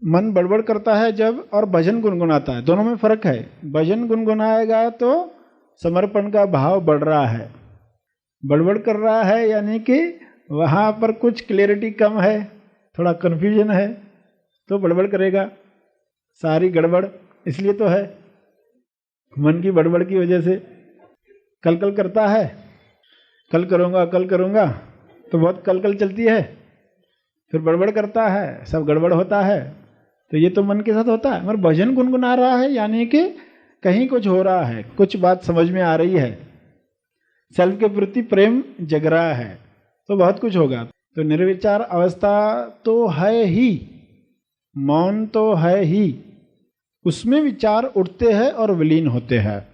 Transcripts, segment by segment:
मन बड़बड़ करता है जब, और भजन गुनगुनाता है, दोनों में फर्क है। भजन गुनगुनाएगा तो समर्पण का भाव बढ़ रहा है, बड़बड़ कर रहा है यानी कि वहाँ पर कुछ क्लियरिटी कम है, थोड़ा कन्फ्यूजन है, तो बड़बड़ करेगा, सारी गड़बड़ इसलिए तो है, मन की बड़बड़ की वजह से। कल कल करता है, कल करूँगा तो बहुत कल कल चलती है, फिर बड़बड़ करता है, सब गड़बड़ होता है, तो ये तो मन के साथ होता है। मगर भजन गुनगुना रहा है यानी कि कहीं कुछ हो रहा है, कुछ बात समझ में आ रही है, सेल्फ के प्रति प्रेम जग रहा है, तो बहुत कुछ होगा। तो निर्विचार अवस्था तो है ही, मौन तो है ही, उसमें विचार उठते हैं और विलीन होते हैं।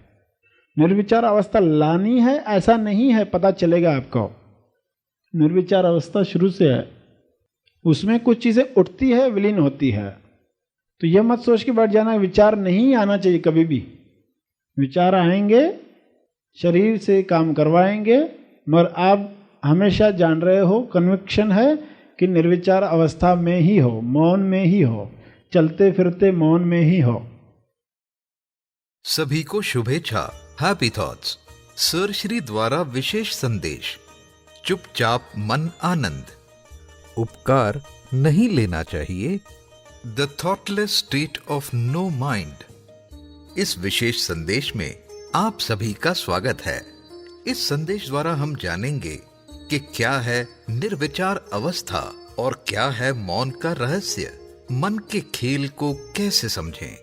निर्विचार अवस्था लानी है ऐसा नहीं है, पता चलेगा आपको। निर्विचार अवस्था शुरू से है, उसमें कुछ चीज़ें उठती है, विलीन होती है। तो यह मत सोच के बैठ जाना विचार नहीं आना चाहिए कभी भी। विचार आएंगे, शरीर से काम करवाएंगे, मगर आप हमेशा जान रहे हो, कन्विक्शन है कि निर्विचार अवस्था में ही हो, मौन में ही हो, चलते फिरते मौन में ही हो। सभी को शुभेच्छा, हैप्पी थॉट्स। सर श्री द्वारा विशेष संदेश, चुपचाप मन आनंद। उपकार नहीं लेना चाहिए, the thoughtless state of no mind. इस विशेष संदेश में आप सभी का स्वागत है। इस संदेश द्वारा हम जानेंगे कि क्या है निर्विचार अवस्था और क्या है मौन का रहस्य। मन के खेल को कैसे समझें,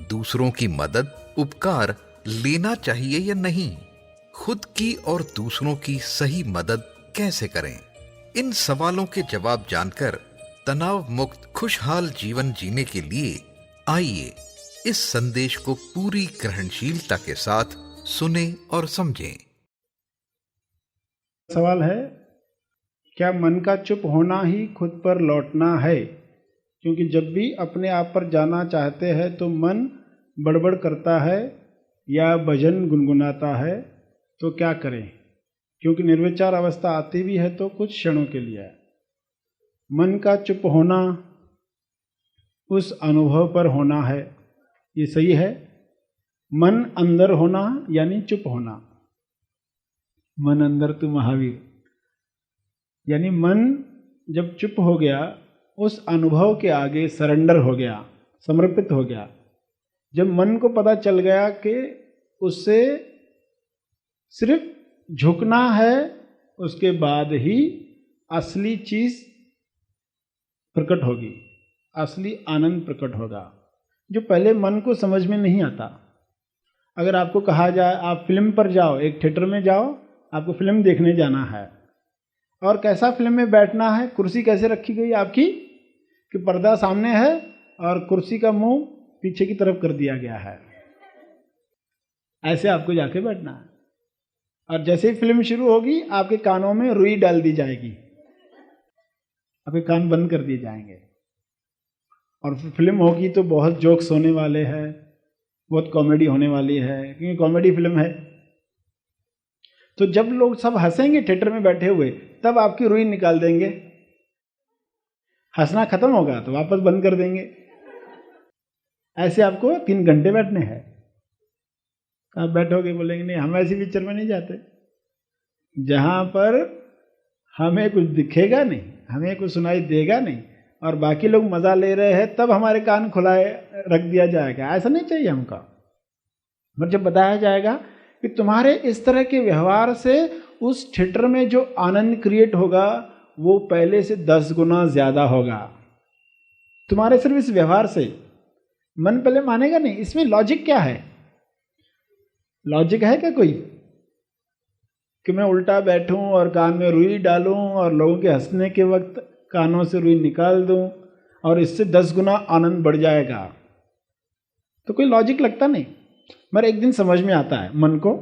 दूसरों की मदद उपकार लेना चाहिए या नहीं, खुद की और दूसरों की सही मदद कैसे करें। इन सवालों के जवाब जानकर तनाव मुक्त खुशहाल जीवन जीने के लिए आइए इस संदेश को पूरी ग्रहणशीलता के साथ सुने और समझें। सवाल है, क्या मन का चुप होना ही खुद पर लौटना है? क्योंकि जब भी अपने आप पर जाना चाहते हैं तो मन बड़बड़ करता है या भजन गुनगुनाता है, तो क्या करें? क्योंकि निर्विचार अवस्था आती भी है तो कुछ क्षणों के लिए है। मन का चुप होना उस अनुभव पर होना है, ये सही है। मन अंदर होना यानी चुप होना, मन अंदर तू महावीर, यानी मन जब चुप हो गया, उस अनुभव के आगे सरेंडर हो गया, समर्पित हो गया। जब मन को पता चल गया कि उससे सिर्फ झुकना है, उसके बाद ही असली चीज प्रकट होगी, असली आनंद प्रकट होगा, जो पहले मन को समझ में नहीं आता। अगर आपको कहा जाए आप फिल्म पर जाओ, एक थिएटर में जाओ, आपको फिल्म देखने जाना है, और कैसा फिल्म में बैठना है, कुर्सी कैसे रखी गई आपकी कि पर्दा सामने है और कुर्सी का मुंह पीछे की तरफ कर दिया गया है, ऐसे आपको जाके बैठना है। और जैसे ही फिल्म शुरू होगी आपके कानों में रुई डाल दी जाएगी, आपके कान बंद कर दिए जाएंगे, और फिल्म होगी तो बहुत जोक्स होने वाले हैं, बहुत कॉमेडी होने वाली है, क्योंकि कॉमेडी फिल्म है। तो जब लोग सब हंसेंगे थिएटर में बैठे हुए, तब आपकी रुई निकाल देंगे, हंसना खत्म होगा तो वापस बंद कर देंगे। ऐसे आपको 3 घंटे बैठने हैं। आप बैठोगे, बोलेंगे नहीं हम ऐसी पिक्चर में नहीं जाते जहां पर हमें कुछ दिखेगा नहीं, हमें कुछ सुनाई देगा नहीं, और बाकी लोग मजा ले रहे हैं, तब हमारे कान खुलाए रख दिया जाएगा। ऐसा नहीं चाहिए हमको। पर जब बताया जाएगा कि तुम्हारे इस तरह के व्यवहार से उस थिएटर में जो आनंद क्रिएट होगा वो पहले से 10 गुना ज्यादा होगा, तुम्हारे सिर्फ इस व्यवहार से। मन पहले मानेगा नहीं। इसमें लॉजिक क्या है? लॉजिक है क्या कोई कि मैं उल्टा बैठूं और कान में रुई डालूं और लोगों के हंसने के वक्त कानों से रुई निकाल दूं और इससे 10 गुना आनंद बढ़ जाएगा? तो कोई लॉजिक लगता नहीं। मगर एक दिन समझ में आता है मन को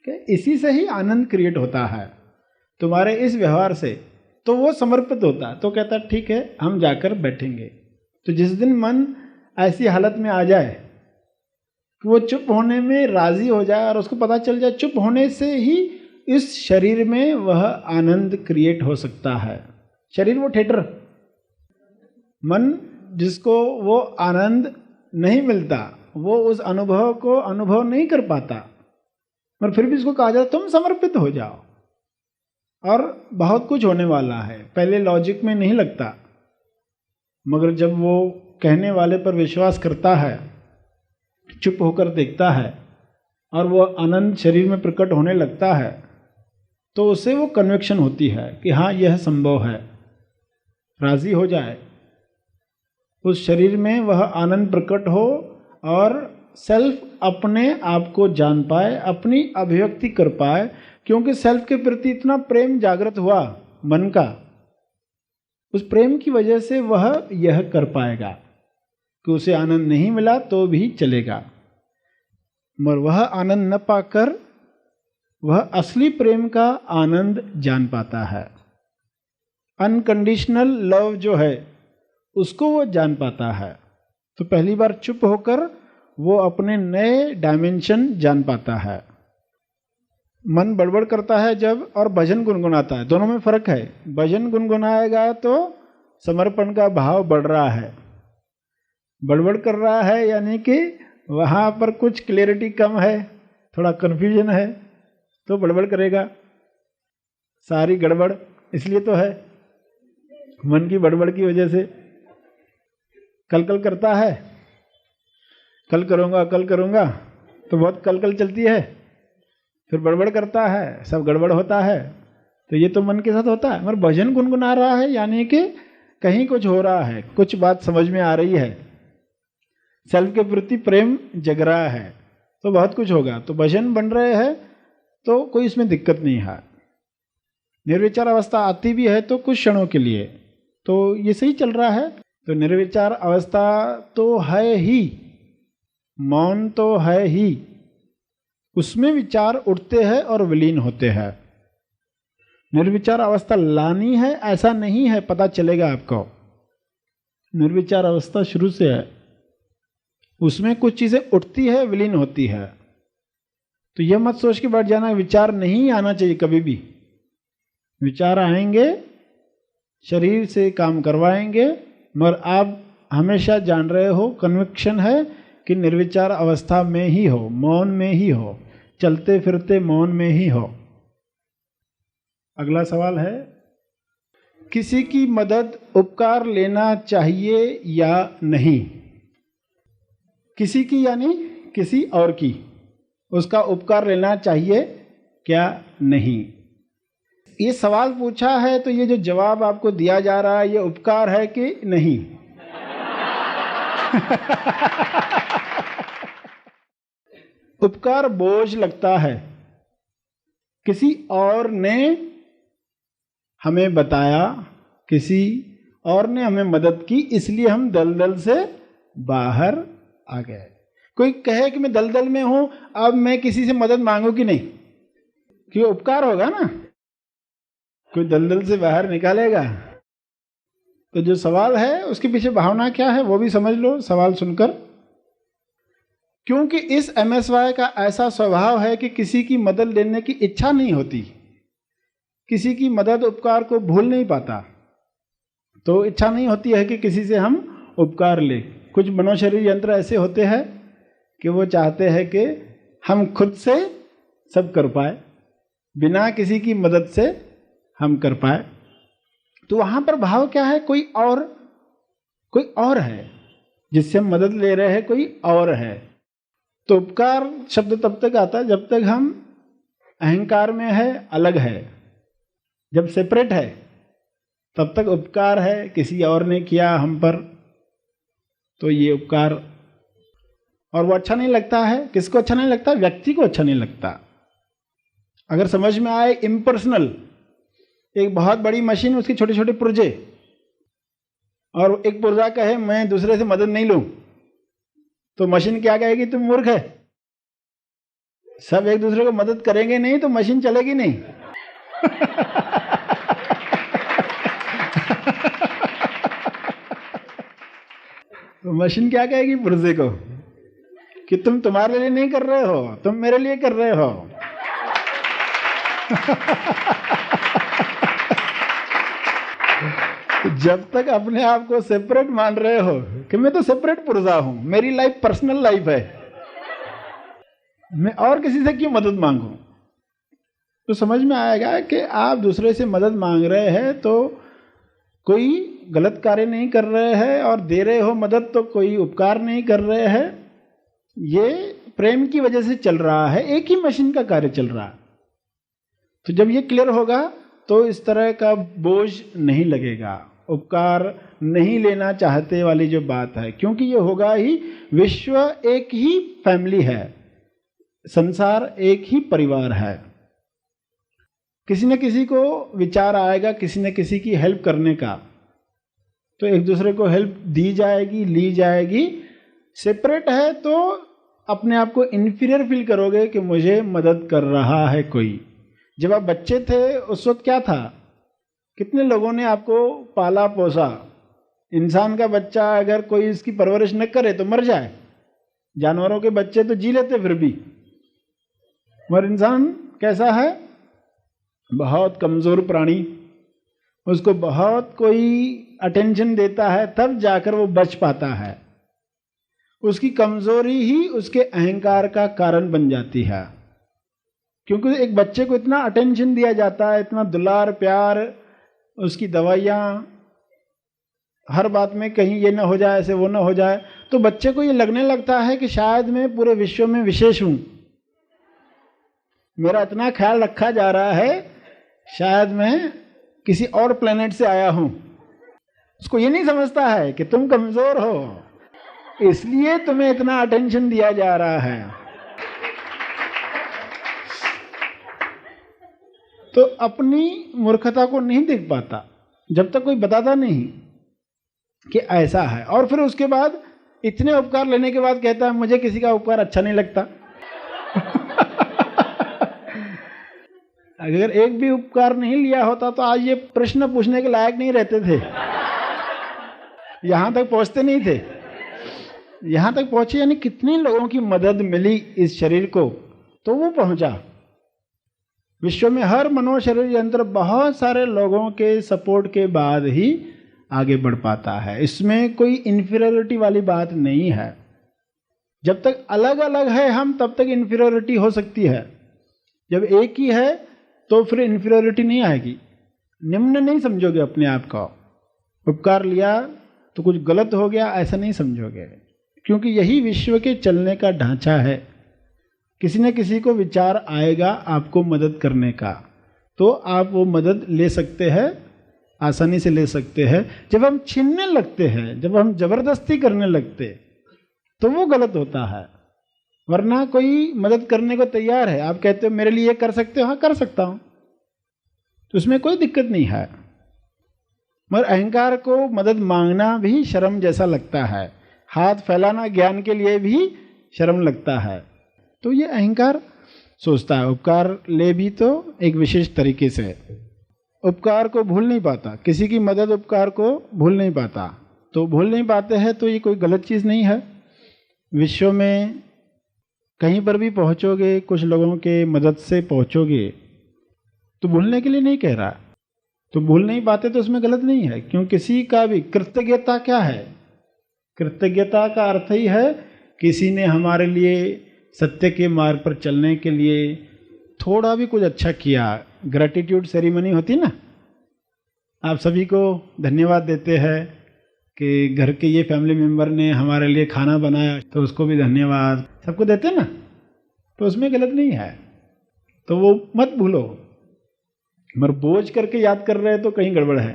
कि इसी से ही आनंद क्रिएट होता है, तुम्हारे इस व्यवहार से। तो वो समर्पित होता है, तो कहता है ठीक है हम जाकर बैठेंगे। तो जिस दिन मन ऐसी हालत में आ जाए कि वो चुप होने में राजी हो जाए और उसको पता चल जाए चुप होने से ही इस शरीर में वह आनंद क्रिएट हो सकता है। शरीर वो थिएटर, मन जिसको वो आनंद नहीं मिलता, वो उस अनुभव को अनुभव नहीं कर पाता, पर फिर भी उसको कहा जाता तुम समर्पित हो जाओ और बहुत कुछ होने वाला है। पहले लॉजिक में नहीं लगता, मगर जब वो कहने वाले पर विश्वास करता है, चुप होकर देखता है और वो आनंद शरीर में प्रकट होने लगता है, तो उससे वो कन्विक्शन होती है कि हाँ यह संभव है। राजी हो जाए, उस शरीर में वह आनंद प्रकट हो और सेल्फ अपने आप को जान पाए, अपनी अभिव्यक्ति कर पाए, क्योंकि सेल्फ के प्रति इतना प्रेम जागृत हुआ मन का, उस प्रेम की वजह से वह यह कर पाएगा कि उसे आनंद नहीं मिला तो भी चलेगा, मगर वह आनंद न पाकर वह असली प्रेम का आनंद जान पाता है। अनकंडीशनल लव जो है उसको वो जान पाता है। तो पहली बार चुप होकर वो अपने नए डायमेंशन जान पाता है। मन बड़बड़ करता है जब, और भजन गुनगुनाता है, दोनों में फर्क है। भजन गुनगुनाएगा तो समर्पण का भाव बढ़ रहा है, बड़बड़ कर रहा है यानी कि वहाँ पर कुछ क्लियरिटी कम है, थोड़ा कन्फ्यूजन है, तो बड़बड़ करेगा। सारी गड़बड़ इसलिए तो है, मन की बड़बड़ की वजह से कल कल करता है, कल करूँगा तो बहुत कल कल चलती है, फिर बड़बड़ करता है, सब गड़बड़ होता है। तो ये तो मन के साथ होता है। मगर भजन गुनगुना रहा है यानी कि कहीं कुछ हो रहा है, कुछ बात समझ में आ रही है, सेल्फ के प्रति प्रेम जग रहा है, तो बहुत कुछ होगा। तो भजन बन रहे हैं तो कोई इसमें दिक्कत नहीं है। निर्विचार अवस्था आती भी है तो कुछ क्षणों के लिए, तो ये सही चल रहा है। तो निर्विचार अवस्था तो है ही, मौन तो है ही, उसमें विचार उठते हैं और विलीन होते हैं। निर्विचार अवस्था लानी है ऐसा नहीं है, पता चलेगा आपको। निर्विचार अवस्था शुरू से है, उसमें कुछ चीजें उठती है, विलीन होती है। तो यह मत सोच के बैठ जाना विचार नहीं आना चाहिए कभी भी। विचार आएंगे, शरीर से काम करवाएंगे, मगर आप हमेशा जान रहे हो, कन्विक्शन है कि निर्विचार अवस्था में ही हो, मौन में ही हो, चलते फिरते मौन में ही हो। अगला सवाल है, किसी की मदद उपकार लेना चाहिए या नहीं? किसी की यानी किसी और की, उसका उपकार लेना चाहिए क्या नहीं? ये सवाल पूछा है तो ये जो जवाब आपको दिया जा रहा है ये उपकार है कि नहीं? उपकार बोझ लगता है। किसी और ने हमें बताया, किसी और ने हमें मदद की, इसलिए हम दलदल से बाहर आ गए। कोई कहे कि मैं दलदल में हूं, अब मैं किसी से मदद मांगू कि नहीं, कि उपकार होगा ना, कोई दलदल से बाहर निकालेगा। तो जो सवाल है उसके पीछे भावना क्या है वो भी समझ लो सवाल सुनकर। क्योंकि इस MSY का ऐसा स्वभाव है कि किसी की मदद लेने की इच्छा नहीं होती, किसी की मदद उपकार को भूल नहीं पाता, तो इच्छा नहीं होती है कि किसी से हम उपकार ले। कुछ मनोशरीर यंत्र ऐसे होते हैं कि वो चाहते हैं कि हम खुद से सब कर पाए, बिना किसी की मदद से हम कर पाए। तो वहां पर भाव क्या है, कोई और है जिससे हम मदद ले रहे हैं, कोई और है। तो उपकार शब्द तब तक आता है जब तक हम अहंकार में है, अलग है। जब सेपरेट है तब तक उपकार है, किसी और ने किया हम पर, तो ये उपकार। और वो अच्छा नहीं लगता है, किसको अच्छा नहीं लगता? व्यक्ति को अच्छा नहीं लगता। अगर समझ में आए इम्पर्सनल, एक बहुत बड़ी मशीन, उसके छोटे छोटे पुर्जे, और एक पुर्जा कहे मैं दूसरे से मदद नहीं लूं, तो मशीन क्या कहेगी? तुम मूर्ख है। सब एक दूसरे को मदद करेंगे नहीं तो मशीन चलेगी नहीं। तो मशीन क्या कहेगी पुर्जे को कि तुम तुम्हारे लिए नहीं कर रहे हो, तुम मेरे लिए कर रहे हो। जब तक अपने आप को सेपरेट मान रहे हो कि मैं तो सेपरेट पुर्जा हूं, मेरी लाइफ पर्सनल लाइफ है, मैं और किसी से क्यों मदद मांगूं, तो समझ में आएगा कि आप दूसरे से मदद मांग रहे हैं तो कोई गलत कार्य नहीं कर रहे हैं, और दे रहे हो मदद तो कोई उपकार नहीं कर रहे हैं। ये प्रेम की वजह से चल रहा है, एक ही मशीन का कार्य चल रहा है। तो जब ये क्लियर होगा तो इस तरह का बोझ नहीं लगेगा, उपकार नहीं लेना चाहते वाली जो बात है, क्योंकि ये होगा ही, विश्व एक ही फैमिली है, संसार एक ही परिवार है। किसी न किसी को विचार आएगा किसी न किसी की हेल्प करने का, तो एक दूसरे को हेल्प दी जाएगी, ली जाएगी। सेपरेट है तो अपने आप को इन्फीरियर फील करोगे कि मुझे मदद कर रहा है कोई। जब आप बच्चे थे उस वक्त क्या था, कितने लोगों ने आपको पाला पोसा। इंसान का बच्चा अगर कोई इसकी परवरिश न करे तो मर जाए, जानवरों के बच्चे तो जी लेते फिर भी, मगर इंसान कैसा है, बहुत कमज़ोर प्राणी, उसको बहुत कोई अटेंशन देता है तब जाकर वो बच पाता है। उसकी कमज़ोरी ही उसके अहंकार का कारण बन जाती है, क्योंकि एक बच्चे को इतना अटेंशन दिया जाता है, इतना दुलार प्यार, उसकी दवाइयाँ, हर बात में कहीं ये ना हो जाए, ऐसे वो ना हो जाए, तो बच्चे को ये लगने लगता है कि शायद मैं पूरे विश्व में विशेष हूँ, मेरा इतना ख्याल रखा जा रहा है, शायद मैं किसी और प्लेनेट से आया हूँ। उसको ये नहीं समझता है कि तुम कमज़ोर हो, इसलिए तुम्हें इतना अटेंशन दिया जा रहा है। तो अपनी मूर्खता को नहीं देख पाता जब तक कोई बताता नहीं कि ऐसा है, और फिर उसके बाद इतने उपकार लेने के बाद कहता है मुझे किसी का उपकार अच्छा नहीं लगता। अगर एक भी उपकार नहीं लिया होता तो आज ये प्रश्न पूछने के लायक नहीं रहते थे, यहां तक पहुंचते नहीं थे। यहां तक पहुंचे यानी कितने लोगों की मदद मिली इस शरीर को, तो वो पहुंचा। विश्व में हर मनोशरीर यंत्र बहुत सारे लोगों के सपोर्ट के बाद ही आगे बढ़ पाता है। इसमें कोई इन्फीरियरिटी वाली बात नहीं है। जब तक अलग अलग है हम, तब तक इन्फीरियरिटी हो सकती है। जब एक ही है तो फिर इन्फीरियरिटी नहीं आएगी, निम्न नहीं समझोगे अपने आप को। उपकार लिया तो कुछ गलत हो गया ऐसा नहीं समझोगे, क्योंकि यही विश्व के चलने का ढांचा है। किसी न किसी को विचार आएगा आपको मदद करने का, तो आप वो मदद ले सकते हैं, आसानी से ले सकते हैं। जब हम छीनने लगते हैं, जब हम जबरदस्ती करने लगते, तो वो गलत होता है। वरना कोई मदद करने को तैयार है, आप कहते हो मेरे लिए कर सकते हो, हाँ कर सकता हूं, तो उसमें कोई दिक्कत नहीं है। मगर अहंकार को मदद मांगना भी शर्म जैसा लगता है, हाथ फैलाना ज्ञान के लिए भी शर्म लगता है। तो ये अहंकार सोचता है उपकार ले भी तो एक विशेष तरीके से, उपकार को भूल नहीं पाता, किसी की मदद उपकार को भूल नहीं पाता। तो भूल नहीं पाते हैं तो ये कोई गलत चीज़ नहीं है। विश्व में कहीं पर भी पहुंचोगे, कुछ लोगों के मदद से पहुंचोगे, तो भूलने के लिए नहीं कह रहा, तो भूल नहीं पाते तो उसमें गलत नहीं है। क्यों, किसी का भी कृतज्ञता क्या है, कृतज्ञता का अर्थ ही है किसी ने हमारे लिए सत्य के मार्ग पर चलने के लिए थोड़ा भी कुछ अच्छा किया। ग्रेटिट्यूड सेरेमनी होती ना, आप सभी को धन्यवाद देते हैं कि घर के ये फैमिली मेम्बर ने हमारे लिए खाना बनाया तो उसको भी धन्यवाद, सबको देते ना, तो उसमें गलत नहीं है। तो वो मत भूलो, मगर बोझ करके याद कर रहे हैं तो कहीं गड़बड़ है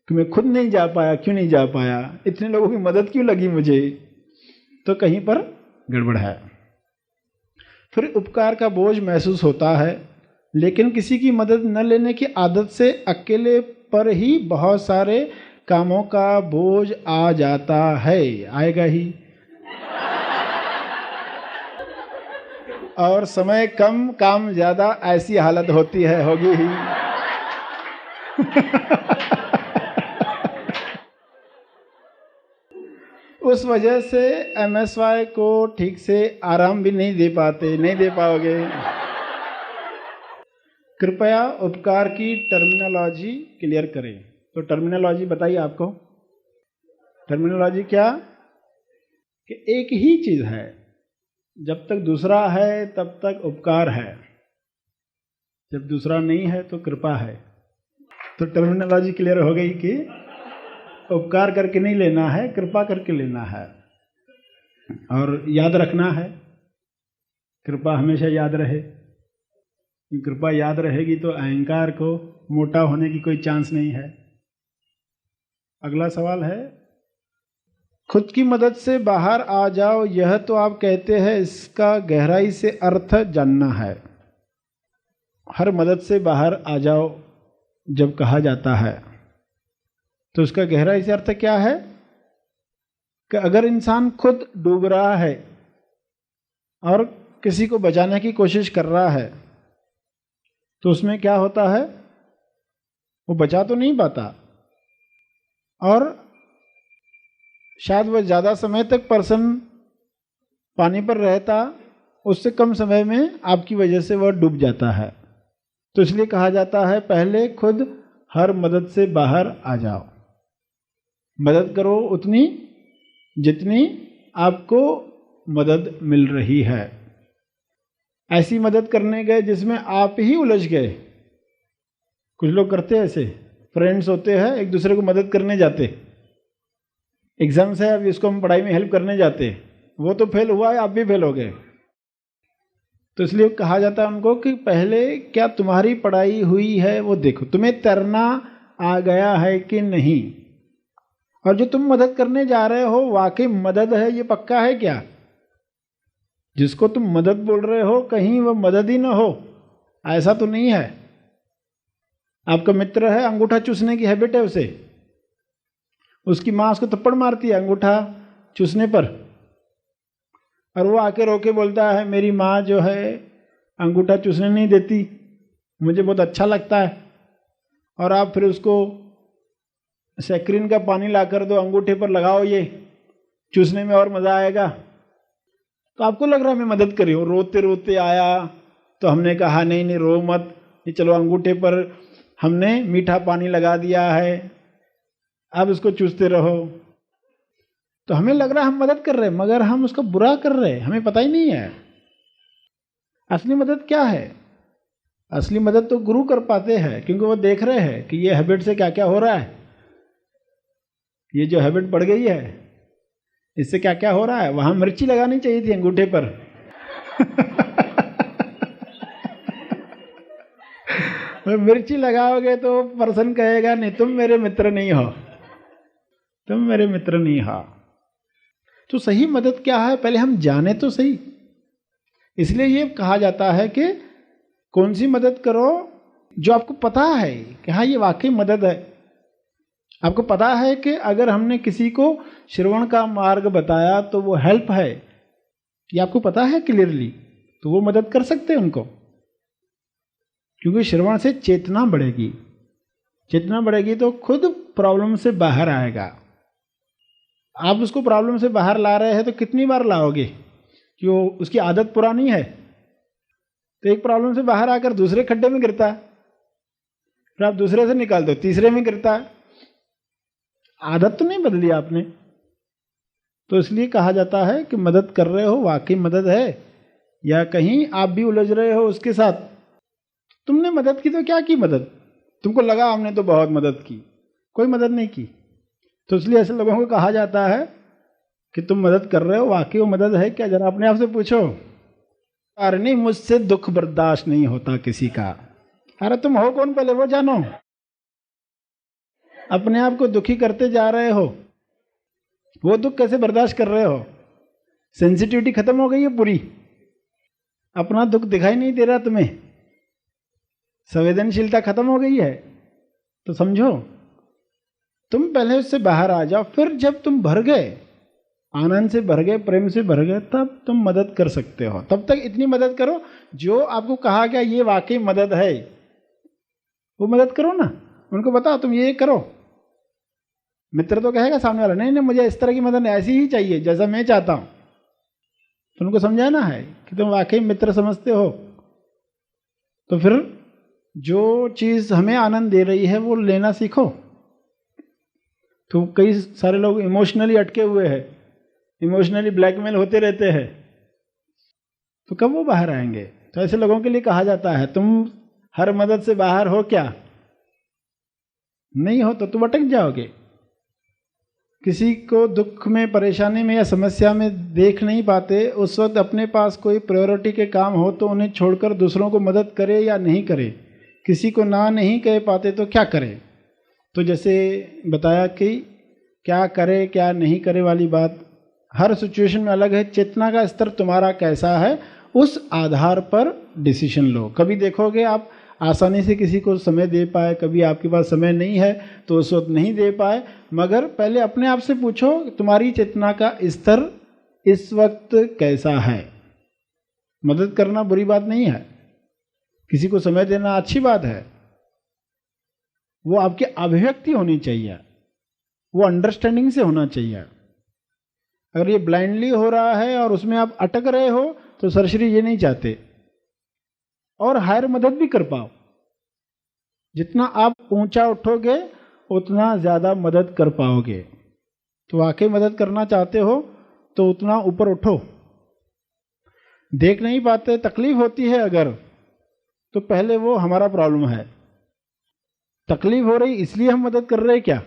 कि मैं खुद नहीं जा पाया, क्यों नहीं जा पाया, इतने लोगों की मदद क्यों लगी मुझे, तो कहीं पर गड़बड़ है। फिर उपकार का बोझ महसूस होता है, लेकिन किसी की मदद न लेने की आदत से अकेले पर ही बहुत सारे कामों का बोझ आ जाता है, आएगा ही। और समय कम काम ज्यादा, ऐसी हालत होती है, होगी ही। उस वजह से MSY को ठीक से आराम भी नहीं दे पाते, नहीं दे पाओगे। कृपया उपकार की टर्मिनोलॉजी क्लियर करें। तो टर्मिनोलॉजी बताइए आपको। टर्मिनोलॉजी क्या कि एक ही चीज है, जब तक दूसरा है तब तक उपकार है, जब दूसरा नहीं है तो कृपा है। तो टर्मिनोलॉजी क्लियर हो गई कि उपकार करके नहीं लेना है, कृपा करके लेना है। और याद रखना है, कृपा हमेशा याद रहे। कृपा याद रहेगी तो अहंकार को मोटा होने की कोई चांस नहीं है। अगला सवाल है, खुद की मदद से बाहर आ जाओ, यह तो आप कहते हैं, इसका गहराई से अर्थ जानना है। हर मदद से बाहर आ जाओ जब कहा जाता है तो उसका गहराई से अर्थ क्या है कि अगर इंसान खुद डूब रहा है और किसी को बचाने की कोशिश कर रहा है तो उसमें क्या होता है, वो बचा तो नहीं पाता और शायद वह ज़्यादा समय तक पर्सन पानी पर रहता, उससे कम समय में आपकी वजह से वह डूब जाता है। तो इसलिए कहा जाता है पहले खुद हर मदद से बाहर आ जाओ। मदद करो उतनी जितनी आपको मदद मिल रही है। ऐसी मदद करने गए जिसमें आप ही उलझ गए। कुछ लोग करते हैं ऐसे, फ्रेंड्स होते हैं, एक दूसरे को मदद करने जाते। एग्जाम्स है, अब इसको हम पढ़ाई में हेल्प करने जाते, वो तो फेल हुआ है, आप भी फेल हो गए। तो इसलिए कहा जाता है उनको कि पहले क्या तुम्हारी पढ़ाई हुई है वो देखो, तुम्हें तैरना आ गया है कि नहीं, और जो तुम मदद करने जा रहे हो वाकई मदद है ये पक्का है क्या। जिसको तुम मदद बोल रहे हो कहीं वह मदद ही ना हो, ऐसा तो नहीं है। आपका मित्र है, अंगूठा चूसने की हैबिट है उसे, उसकी माँ उसको थप्पड़ मारती है अंगूठा चूसने पर, और वो आके रोके बोलता है मेरी माँ जो है अंगूठा चूसने नहीं देती, मुझे बहुत अच्छा लगता है। और आप फिर उसको सैक्रिन का पानी ला कर दो, अंगूठे पर लगाओ, ये चूसने में और मज़ा आएगा। तो आपको लग रहा है मैं मदद कर रही हूँ। रोते रोते आया तो हमने कहा नहीं नहीं रो मत, ये चलो अंगूठे पर हमने मीठा पानी लगा दिया है, अब उसको चूसते रहो। तो हमें लग रहा है हम मदद कर रहे हैं, मगर हम उसको बुरा कर रहे हैं, हमें पता ही नहीं है। असली मदद क्या है? असली मदद तो गुरु कर पाते हैं, क्योंकि वो देख रहे हैं कि ये हैबिट से क्या क्या हो रहा है। ये जो हैबिट पड़ गई है इससे क्या क्या हो रहा है। वहां मिर्ची लगानी चाहिए थी अंगूठे पर मिर्ची लगाओगे तो पर्सन कहेगा नहीं तुम मेरे मित्र नहीं हो, तुम मेरे मित्र नहीं हो। तो सही मदद क्या है पहले हम जाने तो सही। इसलिए ये कहा जाता है कि कौन सी मदद करो जो आपको पता है कि हाँ ये वाकई मदद है। आपको पता है कि अगर हमने किसी को श्रवण का मार्ग बताया तो वो हेल्प है, ये आपको पता है क्लियरली, तो वो मदद कर सकते हैं उनको। क्योंकि श्रवण से चेतना बढ़ेगी, चेतना बढ़ेगी तो खुद प्रॉब्लम से बाहर आएगा। आप उसको प्रॉब्लम से बाहर ला रहे हैं तो कितनी बार लाओगे कि वो उसकी आदत पुरानी है। तो एक प्रॉब्लम से बाहर आकर दूसरे खड्डे में गिरता है, फिर आप दूसरे से निकाल दो तीसरे में गिरता है। आदत तो नहीं बदली आपने। तो इसलिए कहा जाता है कि मदद कर रहे हो वाकई मदद है, या कहीं आप भी उलझ रहे हो उसके साथ। तुमने मदद की तो क्या की मदद, तुमको लगा हमने तो बहुत मदद की, कोई मदद नहीं की। तो इसलिए ऐसे लोगों को कहा जाता है कि तुम मदद कर रहे हो वाकई वो मदद है क्या, जरा अपने आप से पूछो। अरे नहीं मुझसे दुख बर्दाश्त नहीं होता किसी का। अरे तुम हो कौन पहले वो जानो। अपने आप को दुखी करते जा रहे हो, वो दुख कैसे बर्दाश्त कर रहे हो। सेंसिटिविटी खत्म हो गई है पूरी, अपना दुख दिखाई नहीं दे रहा तुम्हें, संवेदनशीलता खत्म हो गई है। तो समझो तुम पहले उससे बाहर आ जाओ, फिर जब तुम भर गए, आनंद से भर गए, प्रेम से भर गए, तब तुम मदद कर सकते हो। तब तक इतनी मदद करो जो आपको कहा गया ये वाकई मदद है, वो मदद करो ना। उनको बताओ तुम ये करो। मित्र तो कहेगा सामने वाला नहीं नहीं मुझे इस तरह की मदद ऐसी ही चाहिए जैसा मैं चाहता हूं। तो उनको समझाना है कि तुम वाकई मित्र समझते हो। तो फिर जो चीज़ हमें आनंद दे रही है वो लेना सीखो, तो कई सारे लोग इमोशनली अटके हुए हैं, इमोशनली ब्लैकमेल होते रहते हैं, तो कब वो बाहर आएंगे? तो ऐसे लोगों के लिए कहा जाता है तुम हर मदद से बाहर हो क्या? नहीं हो तो तुम अटक जाओगे। किसी को दुख में, परेशानी में या समस्या में देख नहीं पाते, उस वक्त अपने पास कोई प्रायोरिटी के काम हो तो उन्हें छोड़कर दूसरों को मदद करे या नहीं करे। किसी को ना नहीं कह पाते तो क्या करे? तो जैसे बताया कि क्या करे क्या नहीं करे वाली बात हर सिचुएशन में अलग है। चेतना का स्तर तुम्हारा कैसा है, उस आधार पर डिसीजन लो। कभी देखोगे आप आसानी से किसी को समय दे पाए, कभी आपके पास समय नहीं है तो उस वक्त नहीं दे पाए, मगर पहले अपने आप से पूछो तुम्हारी चेतना का स्तर इस वक्त कैसा है। मदद करना बुरी बात नहीं है, किसी को समय देना अच्छी बात है, वो आपकी अभिव्यक्ति होनी चाहिए, वो अंडरस्टैंडिंग से होना चाहिए। अगर ये ब्लाइंडली हो रहा है और उसमें आप अटक रहे हो तो सरश्री ये नहीं चाहते। और हायर मदद भी कर पाओ, जितना आप ऊंचा उठोगे उतना ज़्यादा मदद कर पाओगे। तो वाकई मदद करना चाहते हो तो उतना ऊपर उठो। देख नहीं पाते, तकलीफ होती है अगर, तो पहले वो हमारा प्रॉब्लम है। तकलीफ हो रही इसलिए हम मदद कर रहे हैं क्या?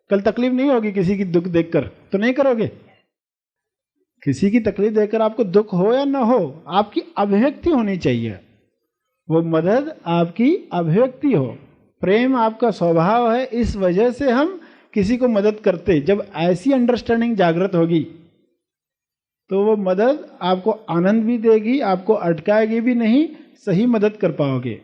कल तकलीफ नहीं होगी किसी की दुख देखकर तो नहीं करोगे। किसी की तकलीफ देखकर आपको दुख हो या ना हो, आपकी अभिव्यक्ति होनी चाहिए। वो मदद आपकी अभिव्यक्ति हो, प्रेम आपका स्वभाव है, इस वजह से हम किसी को मदद करते। जब ऐसी अंडरस्टैंडिंग जागृत होगी तो वो मदद आपको आनंद भी देगी, आपको अटकाएगी भी नहीं, सही मदद कर पाओगे।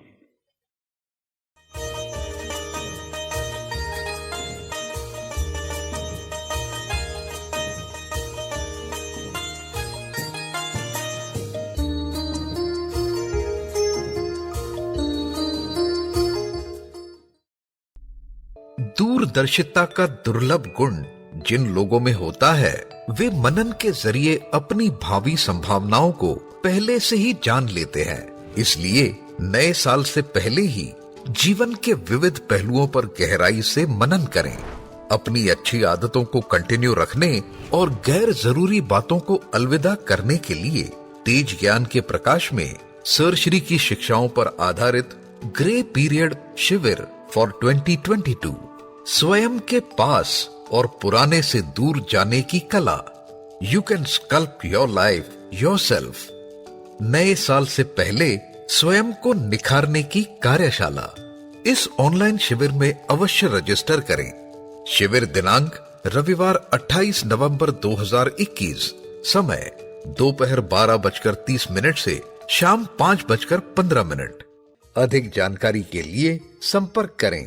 दूरदर्शिता का दुर्लभ गुण जिन लोगों में होता है वे मनन के जरिए अपनी भावी संभावनाओं को पहले से ही जान लेते हैं। इसलिए नए साल से पहले ही जीवन के विविध पहलुओं पर गहराई से मनन करें। अपनी अच्छी आदतों को कंटिन्यू रखने और गैर जरूरी बातों को अलविदा करने के लिए तेज ज्ञान के प्रकाश में सर श्री की शिक्षाओं पर आधारित ग्रे पीरियड शिविर फॉर 2022 स्वयं के पास और पुराने से दूर जाने की कला, you can scalp your life yourself. नए साल से पहले स्वयं को निखारने की कार्यशाला। इस ऑनलाइन शिविर में अवश्य रजिस्टर करें। शिविर दिनांक रविवार 28 नवंबर 2021, समय दोपहर 12:30 से शाम 5:15। अधिक जानकारी के लिए संपर्क करें